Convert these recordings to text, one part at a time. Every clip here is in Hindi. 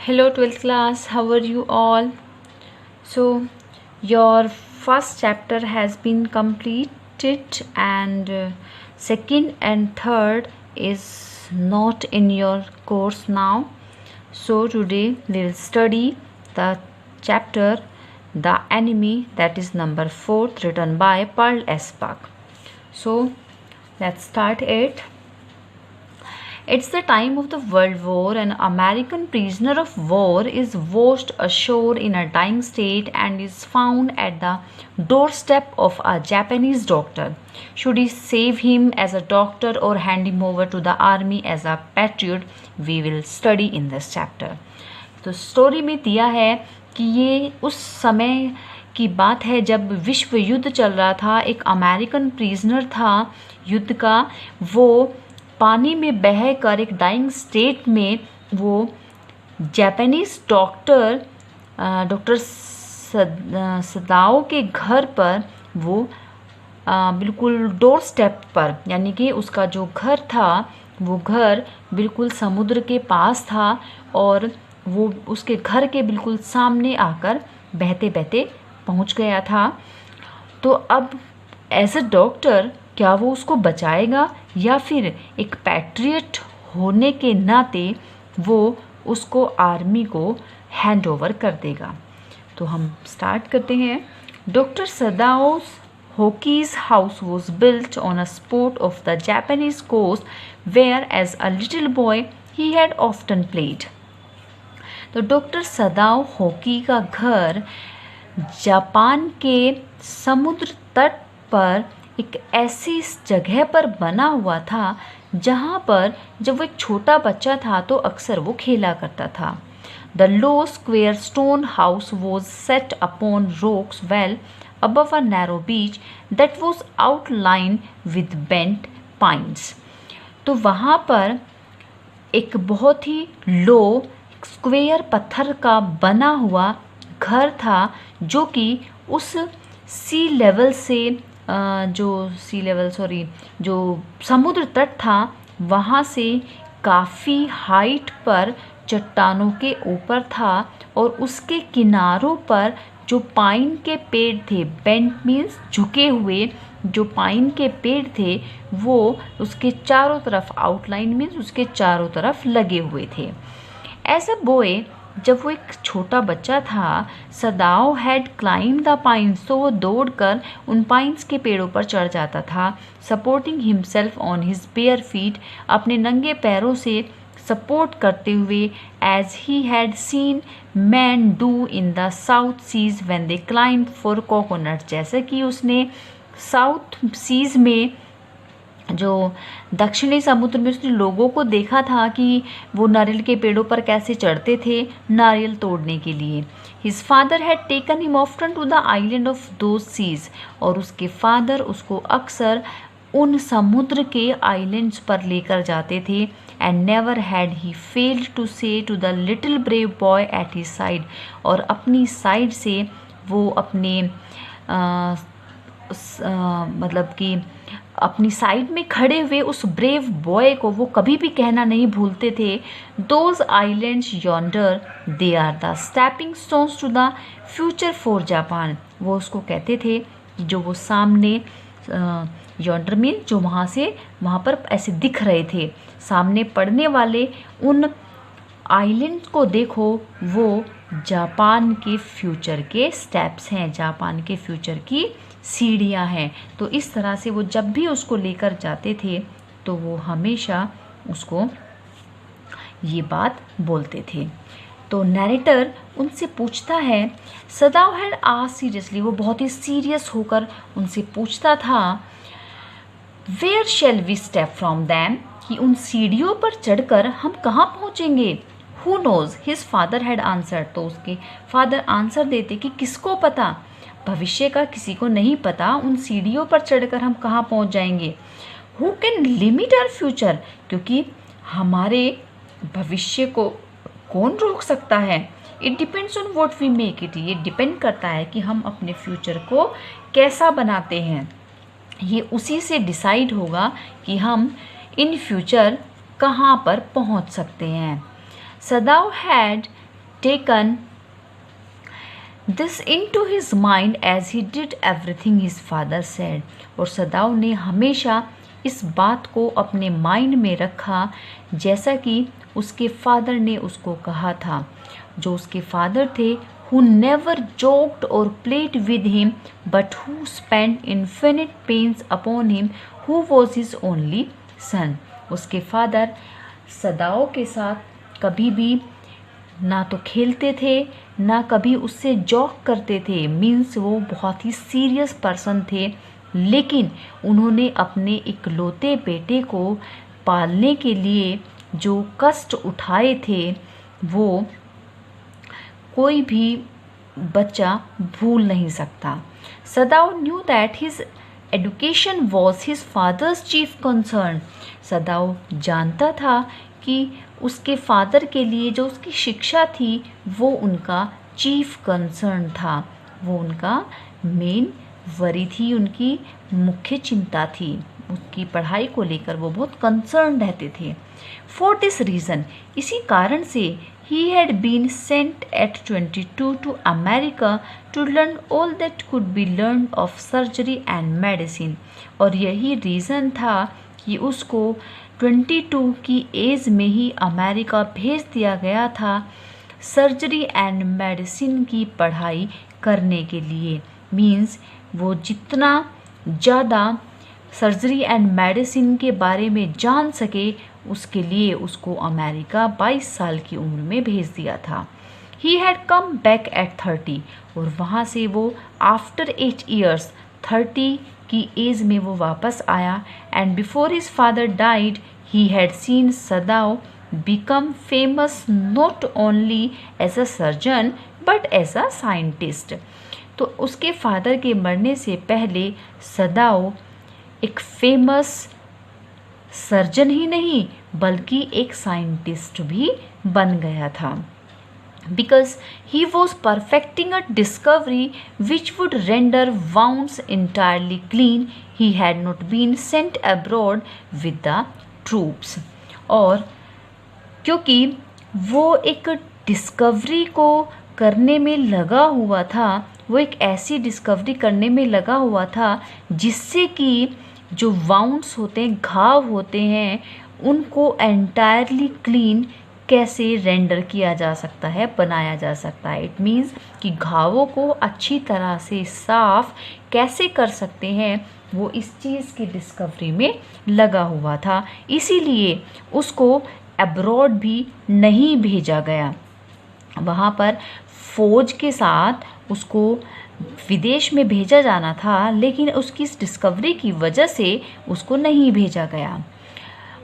Hello 12th class, how are you all? So your first chapter has been completed and second and third is not in your course now. So today we will study the chapter The Enemy, that is number 4, written by Pearl S. Buck. So let's start it. It's the time of the World War. An American prisoner of war is washed ashore in a dying state and is found at the doorstep of a Japanese doctor. Should he save him as a doctor or hand him over to the army as a patriot? We will study in this chapter. तो स्टोरी में दिया है कि ये उस समय की बात है जब विश्व युद्ध चल रहा था। एक अमेरिकन प्रिजनर था युद्ध का, वो पानी में बह कर एक डाइंग स्टेट में वो जापानीज डॉक्टर सदाओ के घर पर वो बिल्कुल डोर स्टेप पर, यानी कि उसका जो घर था वो घर बिल्कुल समुद्र के पास था और वो उसके घर के बिल्कुल सामने आकर बहते बहते पहुंच गया था। तो अब एज अ डॉक्टर क्या वो उसको बचाएगा या फिर एक पैट्रियट होने के नाते वो उसको आर्मी को हैंड ओवर कर देगा। तो हम स्टार्ट करते हैं। Doctor Sadao's Hoki's house was built on a spot of the Japanese coast where as a little boy he had often played. तो डॉक्टर सदाओ होकी का घर जापान के समुद्र तट पर एक ऐसी जगह पर बना हुआ था जहाँ पर जब वो एक छोटा बच्चा था तो अक्सर वो खेला करता था। The low square stone house was set upon rocks well above a narrow beach that was outlined with bent pines. तो वहाँ पर एक बहुत ही लो स्क्वेयर पत्थर का बना हुआ घर था जो कि उस सी लेवल से जो समुद्र तट था वहाँ से काफ़ी हाइट पर चट्टानों के ऊपर था और उसके किनारों पर जो पाइन के पेड़ थे, बेंट मीन्स झुके हुए, जो पाइन के पेड़ थे वो उसके चारों तरफ, आउटलाइन मीन्स उसके चारों तरफ लगे हुए थे। एज अ बॉय, जब वो एक छोटा बच्चा था, सदाओ हैड क्लाइम द पाइन्स, तो वो दौड़कर उन पाइन्स के पेड़ों पर चढ़ जाता था। Supporting himself on his bare feet, अपने नंगे पैरों से सपोर्ट करते हुए, as he had seen man do in the south seas when they climb for coconut, जैसे कि उसने साउथ सीज में, जो दक्षिणी समुद्र में, उसने लोगों को देखा था कि वो नारियल के पेड़ों पर कैसे चढ़ते थे नारियल तोड़ने के लिए। His father had taken him often to the island of those seas, और उसके फादर उसको अक्सर उन समुद्र के आइलैंड्स पर लेकर जाते थे। And never had he failed to say to the little brave boy at his side, और अपनी साइड से वो अपने मतलब कि अपनी साइड में खड़े हुए उस ब्रेव बॉय को वो कभी भी कहना नहीं भूलते थे, those islands yonder they are the stepping stones to the future for Japan. वो उसको कहते थे कि जो वो सामने यॉन्डर मीन जो वहाँ पर ऐसे दिख रहे थे, सामने पड़ने वाले उन आइलैंड को देखो, वो जापान के फ्यूचर के स्टेप्स हैं, जापान के फ्यूचर की सीढ़ियाँ हैं। तो इस तरह से वो जब भी उसको लेकर जाते थे तो वो हमेशा उसको ये बात बोलते थे। तो नैरेटर उनसे पूछता है, सदाओ हैड आस्क्ड सीरियसली, वो बहुत ही सीरियस होकर उनसे पूछता था, where shall we step from them, कि उन सीढ़ियों पर चढ़कर हम कहाँ पहुँचेंगे। Who knows, his father had answered, तो उसके फादर आंसर देते कि किसको पता, भविष्य का किसी को नहीं पता, उन सीढ़ियों पर चढ़कर हम कहाँ पहुँच जाएंगे। Who can limit our future, क्योंकि हमारे भविष्य को कौन रोक सकता है। It depends on what we make it, ये डिपेंड करता है कि हम अपने फ्यूचर को कैसा बनाते हैं, ये उसी से डिसाइड होगा कि हम इन फ्यूचर कहाँ पर पहुँच सकते हैं। सदाओ had taken this into his mind as he did everything his father said. और सदाव ने हमेशा इस बात को अपने माइंड में रखा जैसा कि उसके फादर ने उसको कहा था. जो उसके फादर थे, who never joked or played with him, but who spent infinite pains upon him, who was his only son. उसके फादर सदाओ के साथ कभी भी ना तो खेलते थे, ना कभी उससे जॉक करते थे. मीन्स वो बहुत ही सीरियस पर्सन थे, लेकिन उन्होंने अपने इकलौते बेटे को पालने के लिए जो कष्ट उठाए थे वो कोई भी बच्चा भूल नहीं सकता. सदाव knew that his education was his father's chief concern. सदाव जानता था कि उसके फादर के लिए जो उसकी शिक्षा थी वो उनका चीफ कंसर्न था, वो उनका मेन वरी थी, उनकी मुख्य चिंता थी. उसकी पढ़ाई को लेकर वो बहुत कंसर्न रहते थे. फॉर दिस रीज़न, इसी कारण से he had been sent at 22 to America to learn all that could be learned of surgery and medicine. और यही रीज़न था कि उसको 22 की एज में ही अमेरिका भेज दिया गया था सर्जरी एंड मेडिसिन की पढ़ाई करने के लिए. मीन्स वो जितना ज़्यादा सर्जरी एंड मेडिसिन के बारे में जान सके उसके लिए उसको अमेरिका 22 साल की उम्र में भेज दिया था. He had come back at 30 और वहाँ से वो आफ्टर 8 years 30 की एज में वो वापस आया. And before his father died he had scene सदाव become famous not only as a surgeon but as a scientist. तो उसके फादर के मरने से पहले सदाव एक फेमस सर्जन ही नहीं बल्कि एक साइंटिस्ट भी बन गया था. Because he was perfecting a discovery which would render wounds entirely clean. He had not been sent abroad with the troops. और क्योंकि वो एक डिस्कवरी को करने में लगा हुआ था, वो एक ऐसी डिस्कवरी करने में लगा हुआ था जिससे कि जो वाउंड्स होते हैं, घाव होते हैं, उनको एंटायरली क्लीन कैसे रेंडर किया जा सकता है, बनाया जा सकता है. इट मीन्स कि घावों को अच्छी तरह से साफ कैसे कर सकते हैं, वो इस चीज़ की डिस्कवरी में लगा हुआ था. इसीलिए उसको अब्रॉड भी नहीं भेजा गया. वहाँ पर फौज के साथ उसको विदेश में भेजा जाना था, लेकिन उसकी इस डिस्कवरी की वजह से उसको नहीं भेजा गया.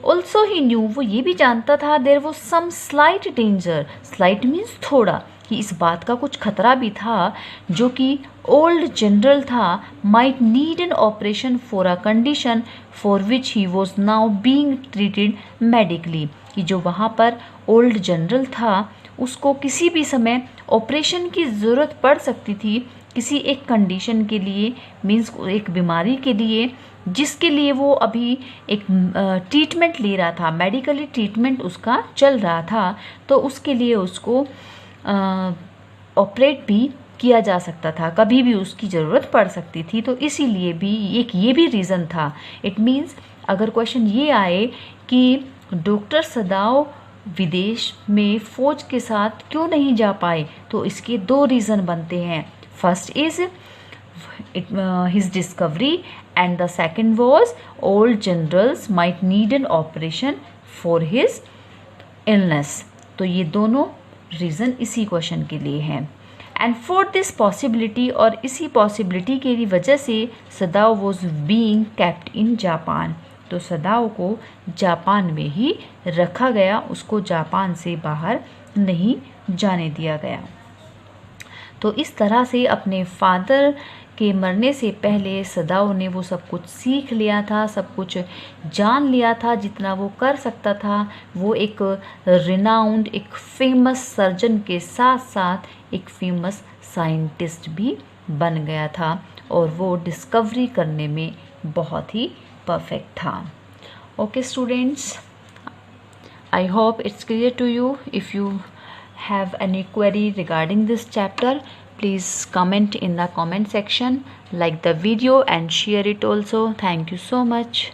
ऑल्सो ही न्यू, वो ये भी जानता था there was some slight danger. Slight means थोड़ा, कि इस बात का कुछ खतरा भी था जो कि ओल्ड जनरल था might need an operation for a condition for which he was now being treated medically. कि जो वहाँ पर ओल्ड जनरल था उसको किसी भी समय ऑपरेशन की ज़रूरत पड़ सकती थी किसी एक कंडीशन के लिए, मीन्स एक बीमारी के लिए जिसके लिए वो अभी एक ट्रीटमेंट ले रहा था, मेडिकली ट्रीटमेंट उसका चल रहा था. तो उसके लिए उसको ऑपरेट भी किया जा सकता था, कभी भी उसकी ज़रूरत पड़ सकती थी. तो इसीलिए भी एक ये भी रीज़न था. इट मीन्स अगर क्वेश्चन ये आए कि डॉक्टर सदाव विदेश में फ़ौज के साथ क्यों नहीं जा पाए, तो इसके दो रीज़न बनते हैं. First is his discovery and the second was old generals might need an operation for his illness. तो ये दोनों रीज़न इसी क्वेश्चन के लिए हैं. एंड फॉर दिस पॉसिबिलिटी, और इसी पॉसिबिलिटी की वजह से सदाव was being kept in Japan. तो सदाव को जापान में ही रखा गया, उसको जापान से बाहर नहीं जाने दिया गया. तो इस तरह से अपने फादर के मरने से पहले सदाव ने वो सब कुछ सीख लिया था, सब कुछ जान लिया था जितना वो कर सकता था. वो एक रिनाउंड, एक फेमस सर्जन के साथ साथ एक फेमस साइंटिस्ट भी बन गया था और वो डिस्कवरी करने में बहुत ही परफेक्ट था. Okay students, I hope it's clear to you. If you have any query regarding this chapter, please comment in the comment section, like the video and share it also. Thank you so much.